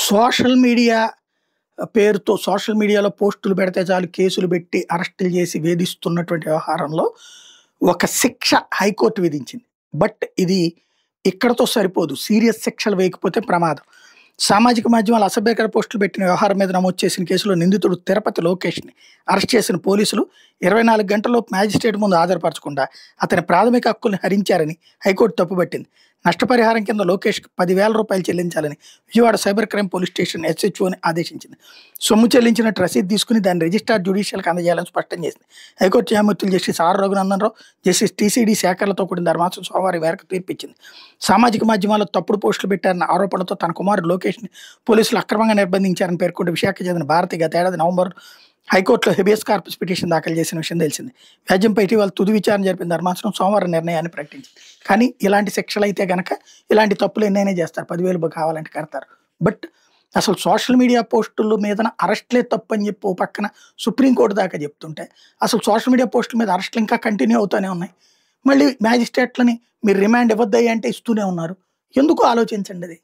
Social media పేరుతో social మీడియాలో పోస్టులు పెడితే చాలు కేసులు పెట్టి అరెస్టులు చేసి వేధిస్తున్నటువంటి వ్యవహారంలో ఒక శిక్ష హైకోర్టు విధించింది. బట్ ఇది ఇక్కడితో సరిపోదు. సీరియస్ శిక్షలు వేయకపోతే ప్రమాదం. సామాజిక మాధ్యమాలు అసభ్యకర పోస్టులు పెట్టిన వ్యవహారం మీద నమోదు చేసిన కేసులో నిందితుడు తిరుపతి లోకేష్‌ని అరెస్ట్ చేసిన పోలీసులు 24 గంటల్లోపు మ్యాజిస్ట్రేట్ ముందు హాజరుపరచకుండా అతని ప్రాథమిక హక్కుల్ని హరించారని హైకోర్టు తప్పుపట్టింది. నష్టపరిహారం కింద లోకేష్‌కి రూ. 10,000 చెల్లించాలని Vijayawada cyber crime police station ఎస్‌హెచ్ఓని ఆదేశించింది. సొమ్ము చెల్లించినట్టు రసీదు తీసుకుని దాన్ని రిజిస్ట్రార్ జ్యుడిషియల్‌కి అందజేయాలని స్పష్టం చేసింది. హైకోర్టు న్యాయమూర్తులు justice R. Raghunandan Rao, justice టీసీడీ శేఖర్లతో కూడిన ధర్మాసనం సోమవారం ఈ మేరకు తీర్పిచ్చింది. సామాజిక మాధ్యమాల్లో తప్పుడు పోస్టులు పెట్టారన్న ఆరోపణలతో తన కుమారుడు లోకేష్‌ని పోలీసులు అక్రమంగా నిర్బంధించారని పేర్కొంటూ విశాఖకు చెందిన భారతి గత ఏడాది నవంబర్ హైకోర్టులో హెబియస్ కార్పస్ పిటిషన్ దాఖలు చేసిన విషయం తెలిసింది. వ్యాజ్యంపై ఇటీవల తుది విచారణ జరిపిన ధర్మాసనం సోమవారం నిర్ణయాన్ని ప్రకటించింది. కానీ ఇలాంటి శిక్షలు అయితే గనక ఇలాంటి తప్పులు ఎన్నైనా చేస్తారు. 10,000 కావాలంటే కడతారు. బట్ అసలు సోషల్ మీడియా పోస్టుల మీదన అరెస్ట్లే తప్పు అని చెప్పి ఓ పక్కన సుప్రీంకోర్టు దాకా చెప్తుంటే అసలు సోషల్ మీడియా పోస్టుల మీద అరెస్టులు ఇంకా కంటిన్యూ అవుతూనే ఉన్నాయి. మళ్ళీ మ్యాజిస్ట్రేట్లని మీరు రిమాండ్ ఇవ్వద్దయ్యా అంటే ఇస్తూనే ఉన్నారు. ఎందుకు ఆలోచించండి అది.